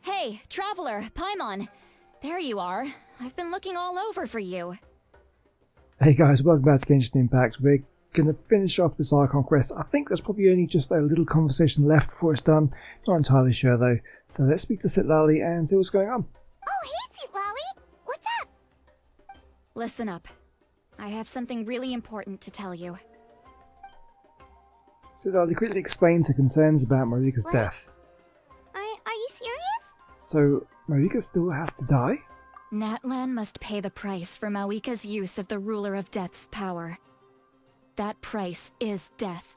Hey, Traveler, Paimon. There you are. I've been looking all over for you. Hey guys, welcome back to Genshin Impact. We're going to finish off this Archon quest. I think there's probably only just a little conversation left before it's done. Not entirely sure though. So let's speak to Sitlali and see what's going on. Oh, hey, Sitlali! What's up? Listen up. I have something really important to tell you. Sitlali quickly explains her concerns about Marika's death. Are you serious? So, Marika still has to die? Natlan must pay the price for Mawika's use of the Ruler of Death's power. That price is death.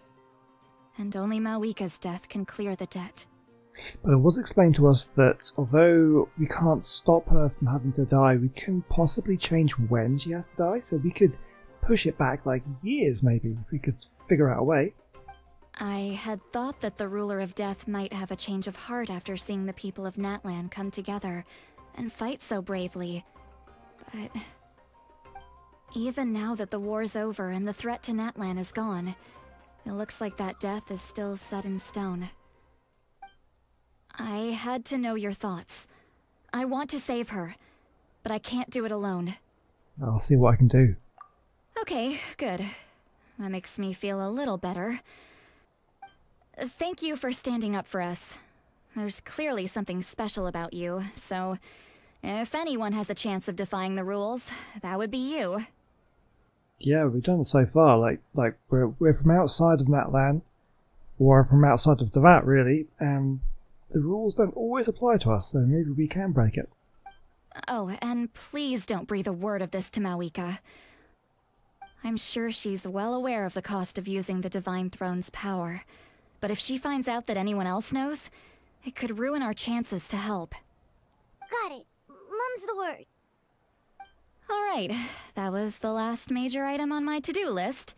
And only Mawika's death can clear the debt. But it was explained to us that although we can't stop her from having to die, we can possibly change when she has to die, so we could push it back like years maybe, if we could figure out a way. I had thought that the Ruler of Death might have a change of heart after seeing the people of Natlan come together and fight so bravely, but even now that the war's over and the threat to Natlan is gone, it looks like that death is still set in stone. I had to know your thoughts. I want to save her, but I can't do it alone. I'll see what I can do. Okay, good. That makes me feel a little better. Thank you for standing up for us. There's clearly something special about you, so if anyone has a chance of defying the rules, that would be you. Yeah, we've done it so far. Like we're from outside of Natlan, or from outside of Teyvat, really, and the rules don't always apply to us, so maybe we can break it. Oh, and please don't breathe a word of this to Mawika. I'm sure she's well aware of the cost of using the Divine Throne's power, but if she finds out that anyone else knows, it could ruin our chances to help. Got it. Mum's the word. Alright, that was the last major item on my to-do list.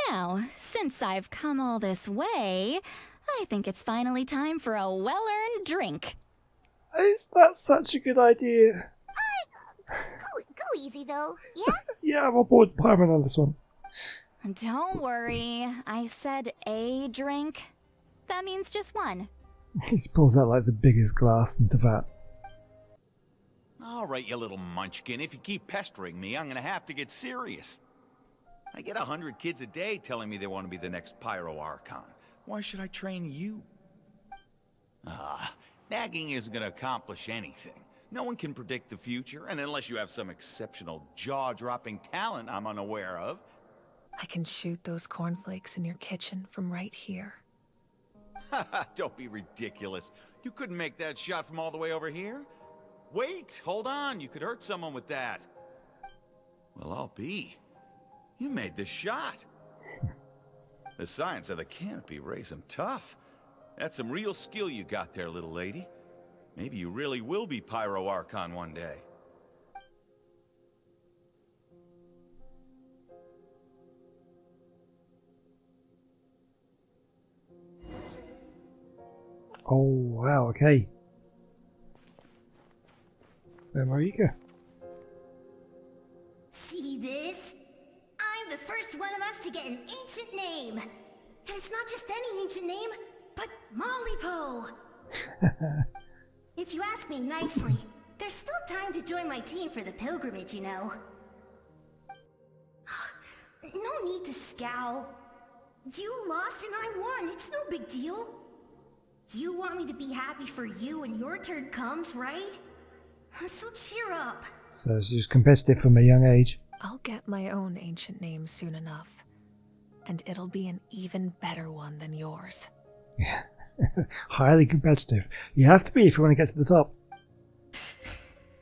Now, since I've come all this way, I think it's finally time for a well-earned drink. Is that such a good idea? Go easy, though, yeah? Yeah, I'm on board with Paimon on this one. Don't worry, I said a drink. That means just one. He pulls out like the biggest glass in Teyvat. Alright, you little munchkin, if you keep pestering me, I'm gonna have to get serious. I get 100 kids a day telling me they want to be the next Pyro Archon. Why should I train you? Nagging isn't gonna accomplish anything. No one can predict the future, and unless you have some exceptional jaw-dropping talent I'm unaware of. I can shoot those cornflakes in your kitchen from right here. Don't be ridiculous. You couldn't make that shot from all the way over here? Wait, hold on, you could hurt someone with that. Well, I'll be. You made the shot. The science of the canopy raised him tough. That's some real skill you got there, little lady. Maybe you really will be Pyro Archon one day. Oh, wow, okay. Where Marika? See this? I'm the first one of us to get an ancient name. And it's not just any ancient name, but Mollypo. If you ask me nicely, there's still time to join my team for the pilgrimage, you know. No need to scowl. You lost and I won, it's no big deal. You want me to be happy for you when your turn comes, right? So cheer up. So she's competitive from a young age. I'll get my own ancient name soon enough. And it'll be an even better one than yours. Highly competitive. You have to be if you want to get to the top.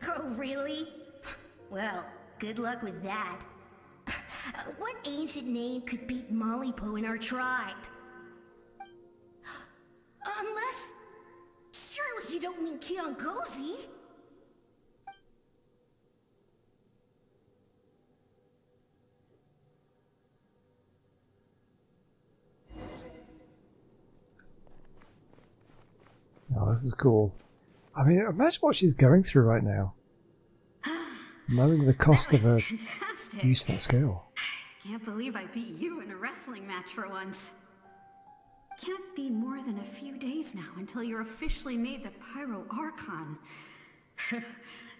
Oh, really? Well, good luck with that. What ancient name could beat Mollypo in our tribe? Unless... surely you don't mean Kiangozi? Oh, this is cool. I mean, imagine what she's going through right now. Knowing the cost of her use of that skill. Can't believe I beat you in a wrestling match for once. can't be more than a few days now until you're officially made the Pyro Archon.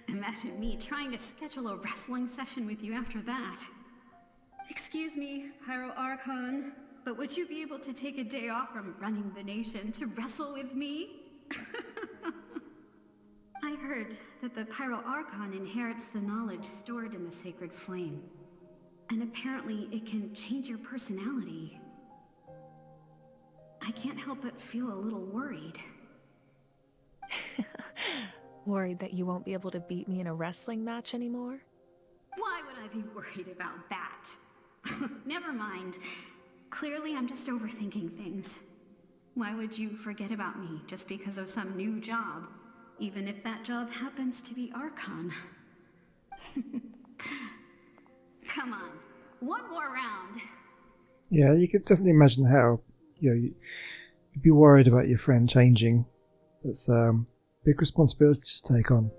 Imagine me trying to schedule a wrestling session with you after that. Excuse me, Pyro Archon, but would you be able to take a day off from running the nation to wrestle with me? I heard that the Pyro Archon inherits the knowledge stored in the sacred flame. And apparently it can change your personality. I can't help but feel a little worried. Worried that you won't be able to beat me in a wrestling match anymore? Why would I be worried about that? Never mind. Clearly I'm just overthinking things. Why would you forget about me just because of some new job? Even if that job happens to be Archon. Come on, one more round. Yeah, you could definitely imagine how you'd be worried about your friend changing. It's big responsibility to take on.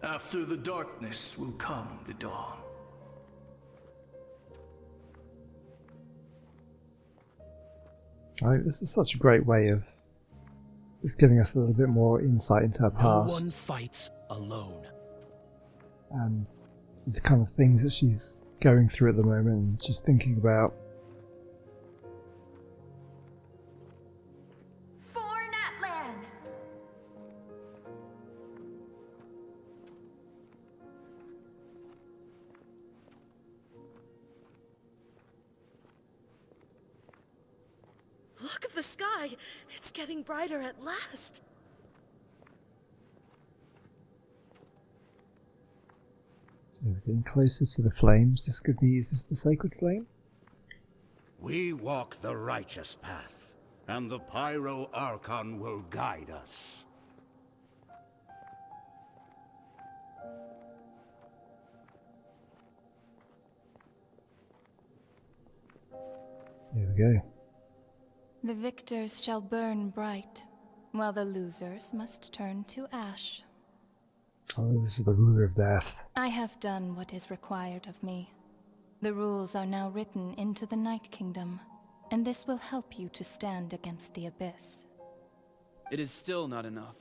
After the darkness will come the dawn. This is such a great way of just giving us a little bit more insight into her past. No one fights alone. And the kind of things that she's going through at the moment and she's thinking about. For Natlan! Look at the sky! It's getting brighter at last! We're getting closer to the flames. Is this the sacred flame? We walk the righteous path, and the Pyro Archon will guide us. There we go. The victors shall burn bright, while the losers must turn to ash. Oh, this is the ruler of death. I have done what is required of me. The rules are now written into the Night Kingdom, and this will help you to stand against the Abyss. It is still not enough.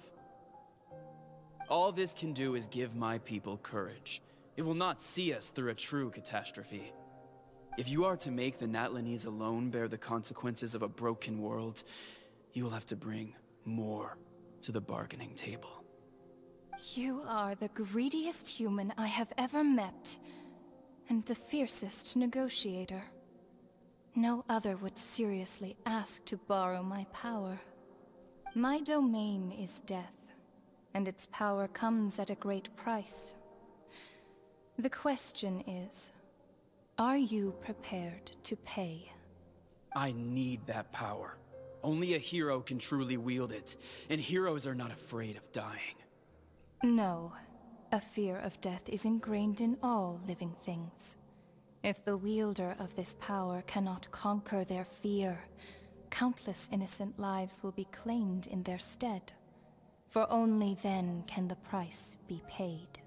All this can do is give my people courage. It will not see us through a true catastrophe. If you are to make the Natlanese alone bear the consequences of a broken world, you will have to bring more to the bargaining table. You are the greediest human I have ever met, and the fiercest negotiator. No other would seriously ask to borrow my power. My domain is death, and its power comes at a great price. The question is, are you prepared to pay? I need that power. Only a hero can truly wield it, and heroes are not afraid of dying. No. A fear of death is ingrained in all living things. If the wielder of this power cannot conquer their fear, countless innocent lives will be claimed in their stead. For only then can the price be paid.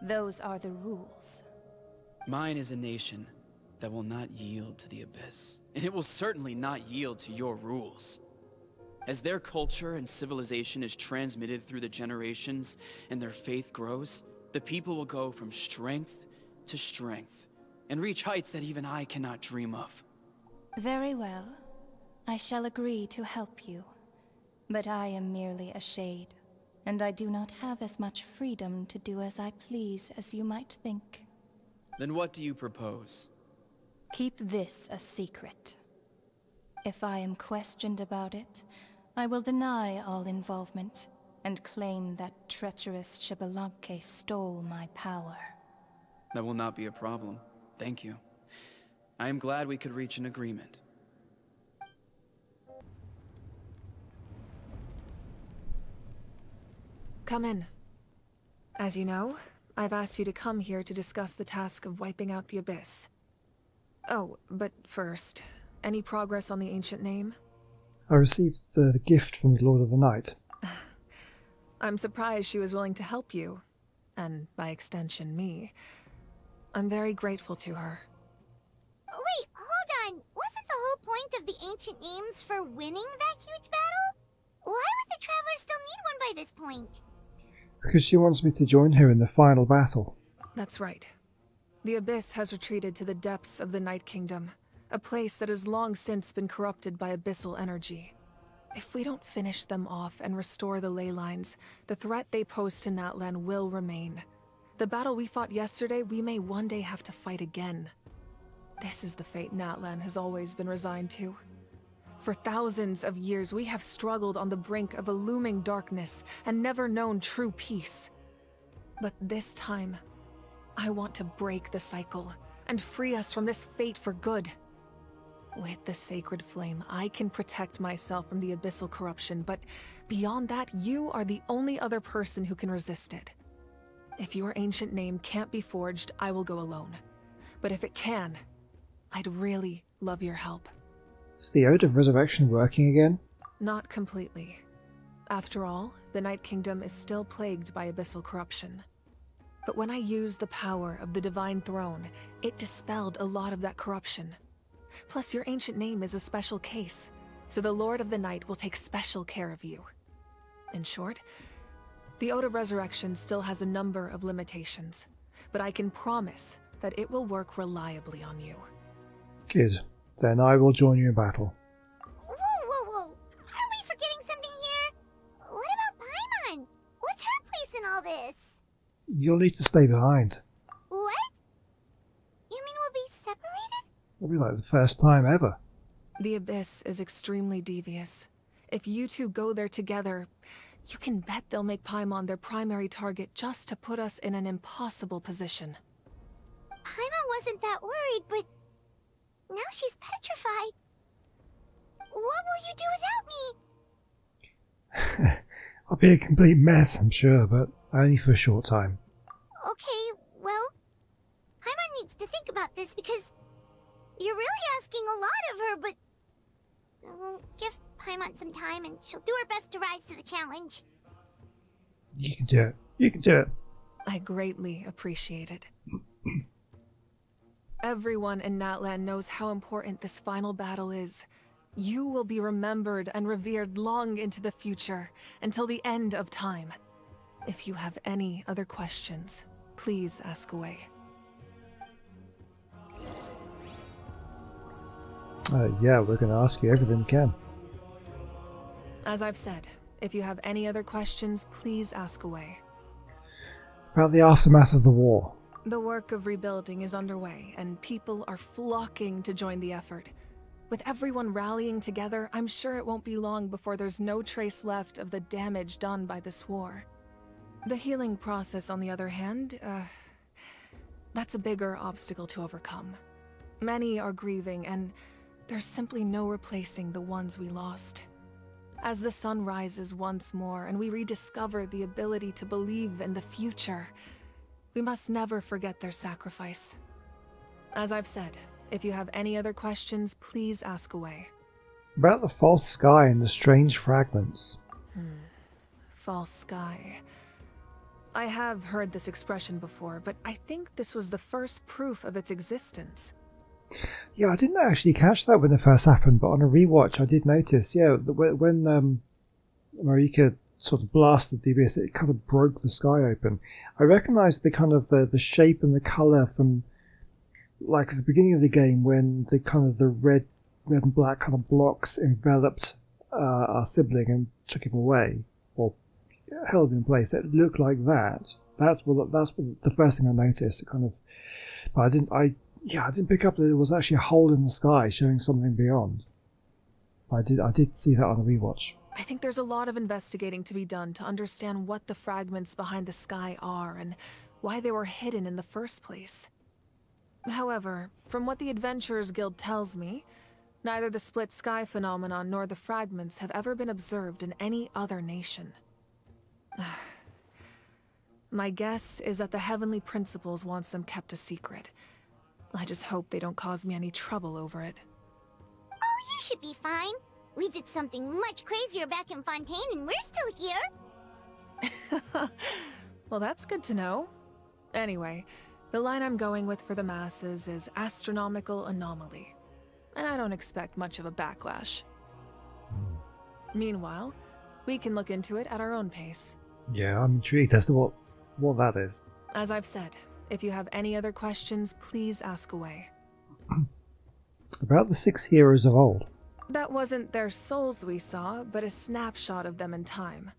Those are the rules. Mine is a nation that will not yield to the Abyss, and it will certainly not yield to your rules. As their culture and civilization is transmitted through the generations and their faith grows, the people will go from strength to strength and reach heights that even I cannot dream of. Very well. I shall agree to help you. But I am merely a shade, and I do not have as much freedom to do as I please as you might think. Then what do you propose? Keep this a secret. If I am questioned about it, I will deny all involvement and claim that treacherous Xbalanque stole my power. That will not be a problem. Thank you. I am glad we could reach an agreement. Come in. As you know, I've asked you to come here to discuss the task of wiping out the Abyss. Oh, but first, any progress on the ancient name? I received the gift from the Lord of the Night. I'm surprised she was willing to help you, and by extension, me. I'm very grateful to her. Wait, hold on. Wasn't the whole point of the ancient names for winning that huge battle? Why would the Traveler still need one by this point? Because she wants me to join her in the final battle. That's right. The Abyss has retreated to the depths of the Night Kingdom, a place that has long since been corrupted by abyssal energy. If we don't finish them off and restore the ley lines, the threat they pose to Natlan will remain. The battle we fought yesterday, we may one day have to fight again. This is the fate Natlan has always been resigned to. For thousands of years, we have struggled on the brink of a looming darkness and never known true peace. But this time, I want to break the cycle and free us from this fate for good. With the sacred flame, I can protect myself from the abyssal corruption, but beyond that, you are the only other person who can resist it. If your ancient name can't be forged, I will go alone. But if it can, I'd really love your help. Is the Ode of Resurrection working again? Not completely. After all, the Night Kingdom is still plagued by abyssal corruption. But when I used the power of the Divine Throne, it dispelled a lot of that corruption. Plus, your ancient name is a special case, so the Lord of the Night will take special care of you. In short, the Ode of Resurrection still has a number of limitations, but I can promise that it will work reliably on you. Good. Then I will join you in battle. Whoa. Are we forgetting something here? What about Paimon? What's her place in all this? You'll need to stay behind. What? You mean we'll be separated? It'll be like the first time ever. The Abyss is extremely devious. If you two go there together, you can bet they'll make Paimon their primary target just to put us in an impossible position. Paimon wasn't that worried, but now she's petrified. What will you do without me? I'll be a complete mess, I'm sure, but only for a short time. Okay, well, Paimon needs to think about this because you're really asking a lot of her, but give Paimon some time and she'll do her best to rise to the challenge. You can do it. You can do it. I greatly appreciate it. Everyone in Natlan knows how important this final battle is. You will be remembered and revered long into the future, until the end of time. If you have any other questions, please ask away. Yeah, we're going to ask you everything we can. As I've said, if you have any other questions, please ask away. About the aftermath of the war. The work of rebuilding is underway, and people are flocking to join the effort. With everyone rallying together, I'm sure it won't be long before there's no trace left of the damage done by this war. The healing process, on the other hand, that's a bigger obstacle to overcome. Many are grieving, and there's simply no replacing the ones we lost. As the sun rises once more and we rediscover the ability to believe in the future, we must never forget their sacrifice. As I've said, if you have any other questions, please ask away. About the false sky and the strange fragments. False sky. I have heard this expression before, but I think this was the first proof of its existence. Yeah, I didn't actually catch that when it first happened, but on a rewatch I did notice, yeah, when Marika sort of blasted the abyss, it kind of broke the sky open. I recognised the kind of the shape and the colour from like at the beginning of the game when the kind of the red and black kind of blocks enveloped our sibling and took him away, or held him in place. It looked like that. That's what the first thing I noticed. It kind of, but I didn't pick up that there was actually a hole in the sky showing something beyond. I did see that on the rewatch. I think there's a lot of investigating to be done to understand what the fragments behind the sky are and why they were hidden in the first place. However, from what the Adventurers Guild tells me, neither the split sky phenomenon nor the fragments have ever been observed in any other nation. My guess is that the Heavenly Principles wants them kept a secret. I just hope they don't cause me any trouble over it. Oh, you should be fine. We did something much crazier back in Fontaine and we're still here. Well, that's good to know. Anyway, the line I'm going with for the masses is astronomical anomaly. And I don't expect much of a backlash. Meanwhile, we can look into it at our own pace. Yeah, I'm intrigued as to what that is. As I've said, if you have any other questions, please ask away. About the 6 heroes of old. That wasn't their souls we saw, but a snapshot of them in time.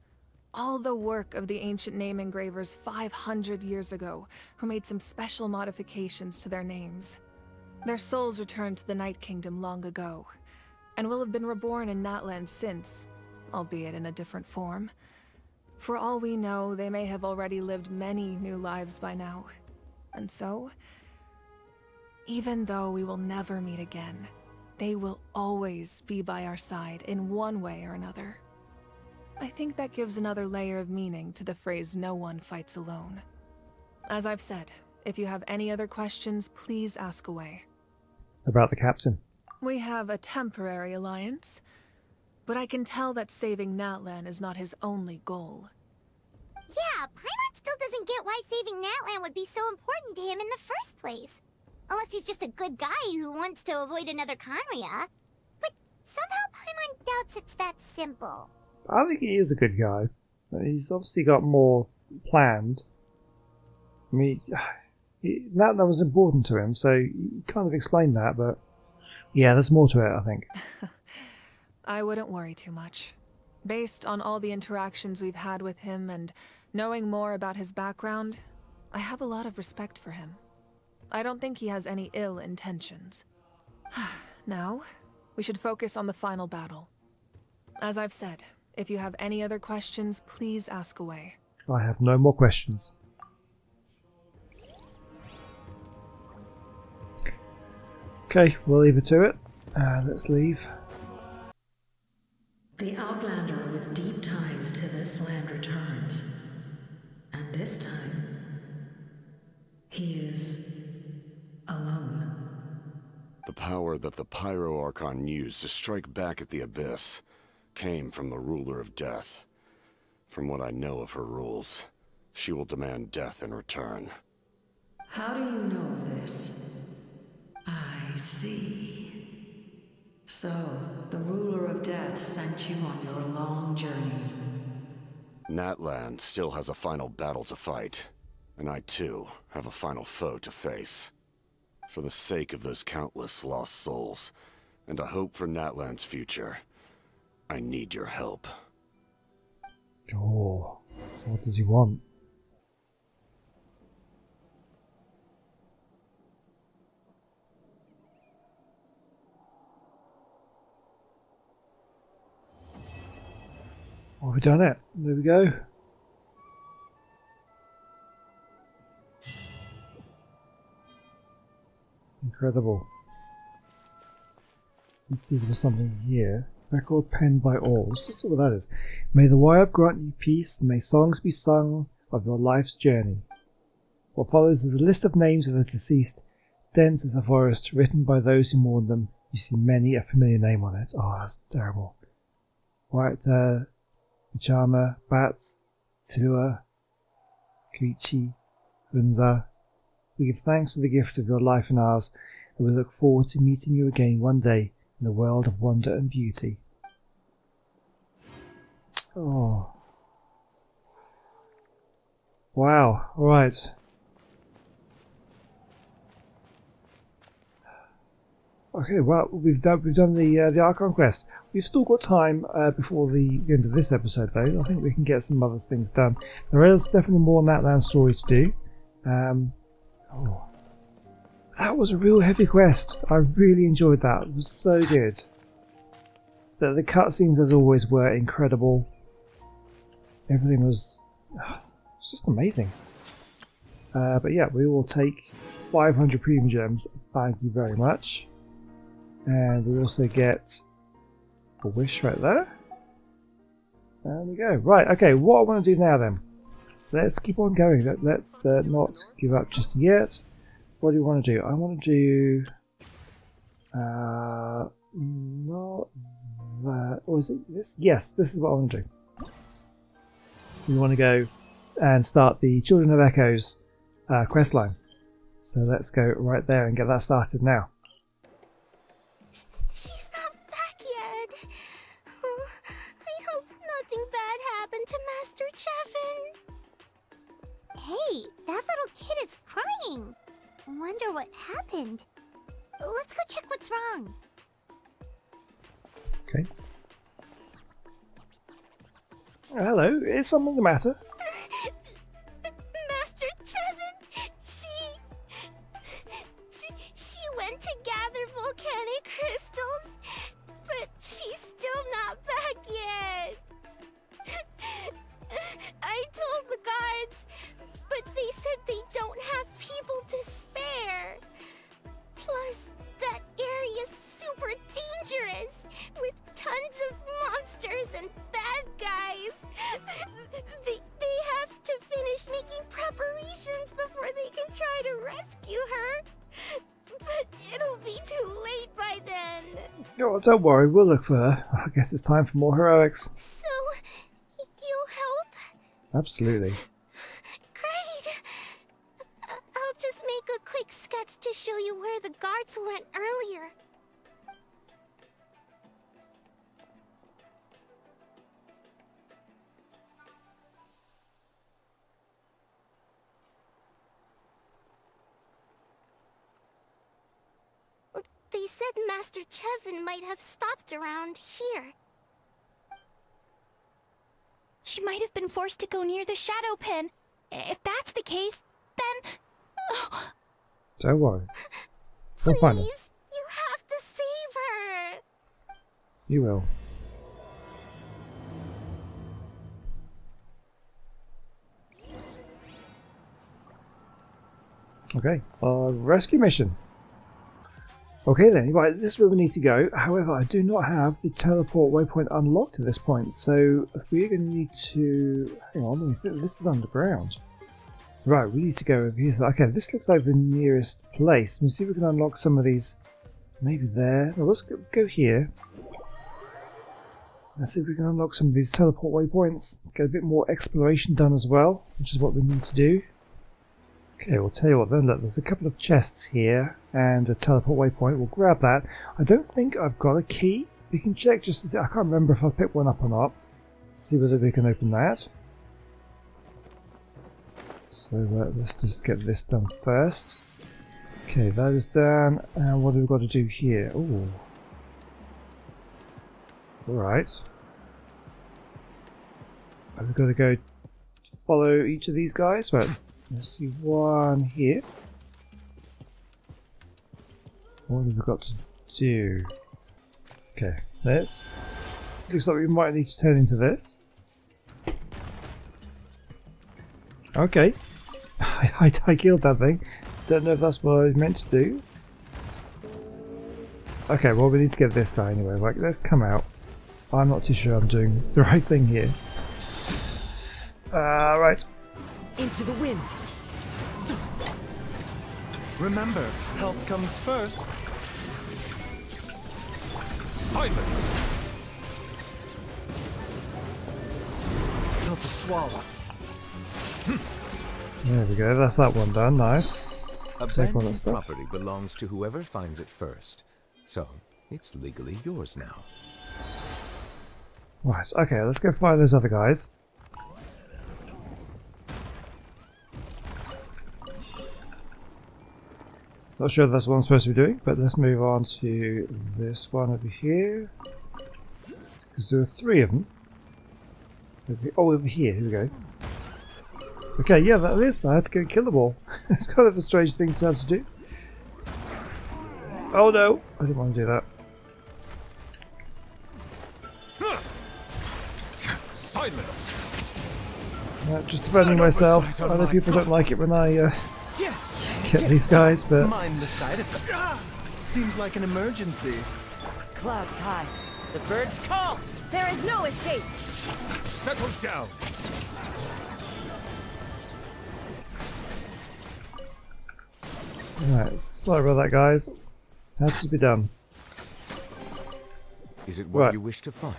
All the work of the ancient name engravers 500 years ago, who made some special modifications to their names. Their souls returned to the Night Kingdom long ago, and will have been reborn in Natlan since, albeit in a different form. For all we know, they may have already lived many new lives by now. And so, even though we will never meet again, they will always be by our side in one way or another. I think that gives another layer of meaning to the phrase "no one fights alone." As I've said, if you have any other questions, please ask away. About the captain. We have a temporary alliance, but I can tell that saving Natlan is not his only goal. Yeah, Paimon still doesn't get why saving Natlan would be so important to him in the first place. Unless he's just a good guy who wants to avoid another Conria. But somehow Paimon doubts it's that simple. I think he is a good guy. He's obviously got more planned. I mean, that was important to him, so you kind of explained that, but yeah, there's more to it, I think. I wouldn't worry too much. Based on all the interactions we've had with him and knowing more about his background, I have a lot of respect for him. I don't think he has any ill intentions. Now, we should focus on the final battle. As I've said, if you have any other questions, please ask away. I have no more questions. Okay, we'll leave it to it. Let's leave. The Outlander with deep ties to this land returns. And this time, he is alone. The power that the Pyro Archon used to strike back at the Abyss came from the Ruler of Death. From what I know of her rules, she will demand death in return. How do you know this? I see. So, the Ruler of Death sent you on your long journey. Natlan still has a final battle to fight, and I too have a final foe to face. For the sake of those countless lost souls, and a hope for Natlan's future, I need your help. Oh, what does he want? Oh, we've done it. There we go. Incredible. Let's see if there's something here. Record penned by all. Let's just see what that is. May the Wyab grant you peace, and may songs be sung of your life's journey. What follows is a list of names of the deceased, dense as a forest, written by those who mourn them. You see many a familiar name on it. Oh, that's terrible. White, Chama, Bats, Tilua, Koichi, Hunza. We give thanks for the gift of your life and ours, and we look forward to meeting you again one day in the world of wonder and beauty. Oh. Wow, alright. Okay, well, we've done the Archon quest. We've still got time before the end of this episode, though. I think we can get some other things done. There is definitely more Natlan story to do. Oh, that was a real heavy quest. I really enjoyed that. It was so good. The cutscenes, as always, were incredible. Everything was just amazing. But yeah, we will take 500 premium gems. Thank you very much. And we also get a wish right there. There we go. Right, okay, what I want to do now then. Let's keep on going. Let's not give up just yet. What do you want to do? I want to do... not that... Or is it this? Yes, this is what I want to do. We want to go and start the Children of Echoes quest line. So let's go right there and get that started now. She's not back yet. Oh, I hope nothing bad happened to Master Chevin. Hey, that little kid is crying. Wonder what happened. Let's go check what's wrong. Okay. Hello, is something the matter? Master Chevin, she went to gather volcanic crystals, but she's still not back yet. I told the guards, but they said they don't have people to spare. Plus, that area's super dangerous, with tons of monsters and bad guys. They have to finish making preparations before they can try to rescue her. But it'll be too late by then. Oh, don't worry, we'll look for her. I guess it's time for more heroics. So, you'll help? Absolutely. Great! I'll just make a quick sketch to show you where the guards went earlier. They said Master Chevin might have stopped around here. She might have been forced to go near the shadow pin. If that's the case, then... Don't worry. We'll find her. Please, you have to save her. You will. Okay, rescue mission. Okay then, right, this is where we need to go. However, I do not have the teleport waypoint unlocked at this point, so we're going to need to... Hang on, let me think. This is underground. Right, we need to go over here. So, okay, this looks like the nearest place. Let me see if we can unlock some of these. Maybe there. No, let's go here. Let's see if we can unlock some of these teleport waypoints. Get a bit more exploration done as well, which is what we need to do. Okay, we'll tell you what then, look, there's a couple of chests here and a teleport waypoint. We'll grab that. I don't think I've got a key. We can check just to see. I can't remember if I picked one up or not. See whether we can open that. So let's just get this done first. Okay, that is done. And what have we got to do here? Ooh. Alright. I've got to go follow each of these guys. Right. Let's see one here. What have we got to do? Okay, looks like we might need to turn into this. Okay, I killed that thing. Don't know if that's what I was meant to do. Okay, well we need to get this guy anyway. Like, let's come out. I'm not too sure I'm doing the right thing here. Right. Into the wind. Remember, health comes first. Silence. Not to swallow. There we go. That's that one done. Nice. Take all that Abandoned stuff. property belongs to whoever finds it first, so it's legally yours now. Right. Okay. Let's go find those other guys. Not sure if that's what I'm supposed to be doing, but let's move on to this one over here. Because there are three of them. Oh, over here. Here we go. Okay, yeah, that is. I had to go kill them all. It's kind of a strange thing to have to do. Oh no! I didn't want to do that. Silence. Just defending myself. I know people don't like it when I get these guys, but... Mind the side effect. Seems like an emergency. Clouds high. The birds call. There is no escape. Settle down. Alright, sorry about that, guys. Had to be done. Is it what Right. you wish to find?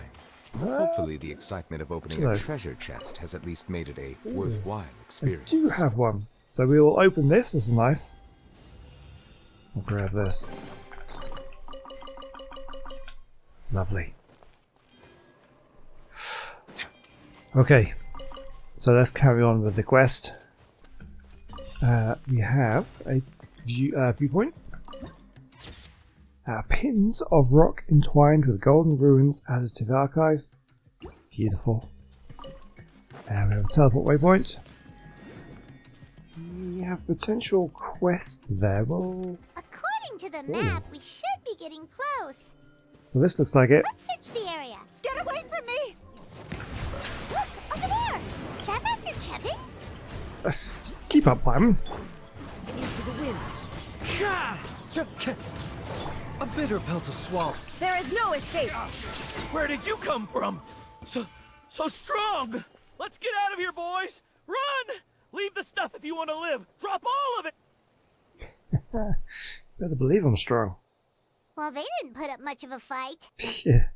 Hopefully the excitement of opening hello. a treasure chest has at least made it a worthwhile I experience. do have one. So we will open this. This is nice. I'll grab this. Lovely. Okay. So let's carry on with the quest. We have a viewpoint. Pins of rock entwined with golden ruins added to the archive. Beautiful. And we have a teleport waypoint. We have potential quest there. Well, According to the map, we should be getting close. well, this looks like it. Let's search the area. Get away from me! Look, over there! Is that Master Chevin? Keep up, Paimon. Into the wind. A bitter pill to swallow. There is no escape. Where did you come from? So strong. Let's get out of here, boys! Run! Leave the stuff if you want to live. Drop all of it. Better believe I'm strong. Well, they didn't put up much of a fight. Yeah.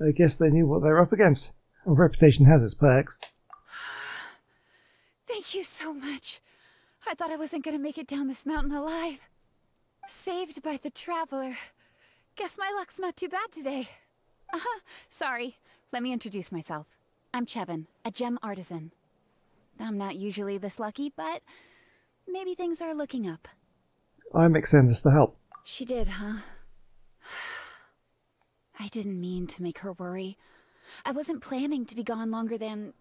I guess they knew what they were up against. A reputation has its perks. Thank you so much. I thought I wasn't gonna make it down this mountain alive. Saved by the Traveler. Guess my luck's not too bad today. Sorry. Let me introduce myself. I'm Chevin, a gem artisan. I'm not usually this lucky, but maybe things are looking up. I'm extended to help. She did, huh? I didn't mean to make her worry. I wasn't planning to be gone longer than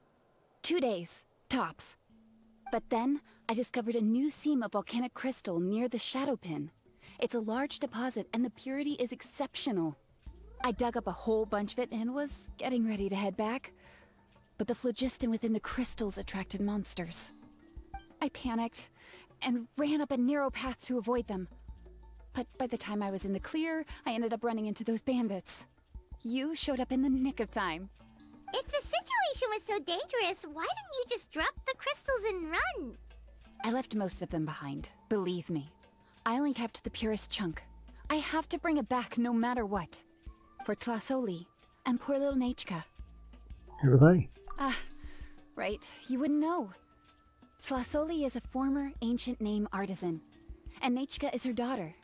2 days, tops. But then, I discovered a new seam of volcanic crystal near the Shadow Pin. It's a large deposit, and the purity is exceptional. I dug up a whole bunch of it and was getting ready to head back. But the phlogiston within the crystals attracted monsters. I panicked and ran up a narrow path to avoid them. But by the time I was in the clear, I ended up running into those bandits. You showed up in the nick of time. If the situation was so dangerous, why didn't you just drop the crystals and run? I left most of them behind, believe me. I only kept the purest chunk. I have to bring it back no matter what. For Tlasoli and poor little Nechka. Who are they? Right, you wouldn't know. Tlasoli is a former ancient name artisan, and Nechka is her daughter.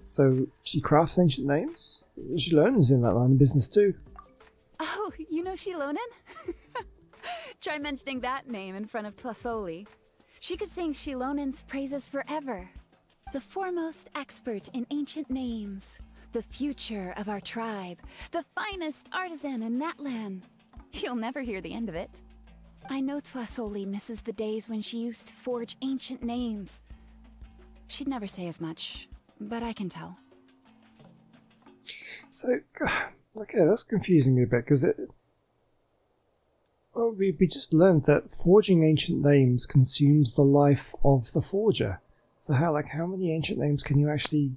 So she crafts ancient names? Shilonen's in that line of business too. Oh, you know Shilonen? Try mentioning that name in front of Tlasoli. She could sing Shilonen's praises forever. The foremost expert in ancient names. The future of our tribe. The finest artisan in Natlan. You'll never hear the end of it. I know Tlasoli misses the days when she used to forge ancient names. She'd never say as much, but I can tell. So, okay, that's confusing me a bit, because well, we just learned that forging ancient names consumes the life of the forger. So how many ancient names can you actually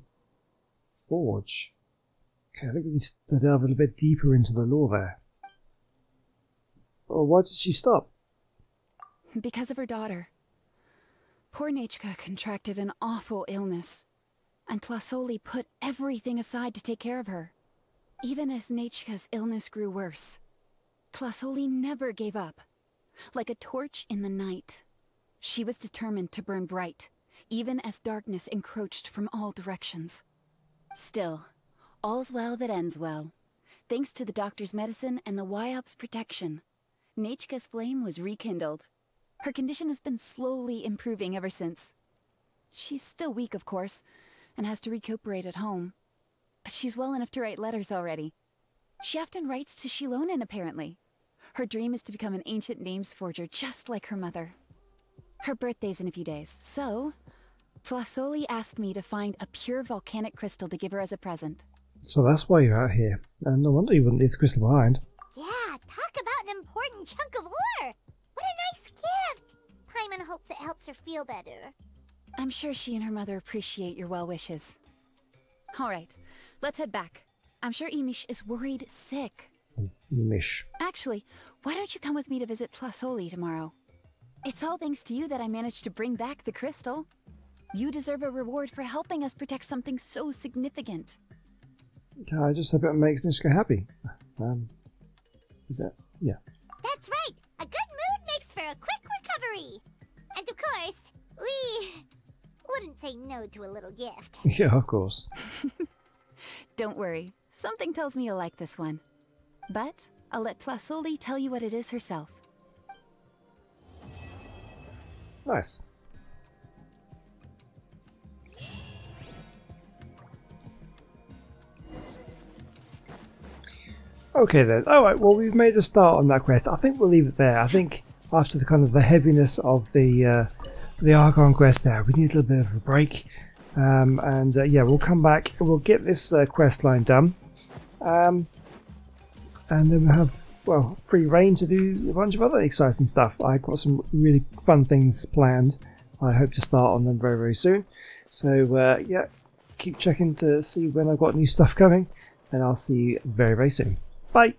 forge? Okay, I think we need to delve a little bit deeper into the lore there. Well, why did she stop? Because of her daughter. Poor Nechka contracted an awful illness, and Tlasoli put everything aside to take care of her. Even as Nechka's illness grew worse, Tlasoli never gave up. Like a torch in the night, she was determined to burn bright, even as darkness encroached from all directions. Still, all's well that ends well. Thanks to the doctor's medicine and the Wyop's protection, Nechka's flame was rekindled. Her condition has been slowly improving ever since. She's still weak, of course, and has to recuperate at home. But she's well enough to write letters already. She often writes to Shilonen, apparently. Her dream is to become an ancient names forger, just like her mother. Her birthday's in a few days, so Tlasoli asked me to find a pure volcanic crystal to give her as a present. So that's why you're out here. And no wonder you wouldn't leave the crystal behind. Yeah, talk about an important chunk of ore! What a nice gift! Paimon hopes it helps her feel better. I'm sure she and her mother appreciate your well wishes. All right, let's head back. I'm sure Emish is worried sick. Emish. Actually, why don't you come with me to visit Tlasoli tomorrow? It's all thanks to you that I managed to bring back the crystal. You deserve a reward for helping us protect something so significant. I just hope it makes Nishka happy. Is that? Yeah. That's right! A good mood makes for a quick recovery! And of course, we wouldn't say no to a little gift. Yeah, of course. Don't worry. Something tells me you'll like this one. But I'll let Tlasoli tell you what it is herself. Nice. Okay then. Alright, well we've made a start on that quest. I think we'll leave it there. I think after the kind of the heaviness of the Archon quest there, we need a little bit of a break. Yeah, we'll come back and we'll get this quest line done. And then we'll have, well, free reign to do a bunch of other exciting stuff. I've got some really fun things planned. I hope to start on them very, very soon. So, yeah, keep checking to see when I've got new stuff coming. And I'll see you very, very soon. Bye!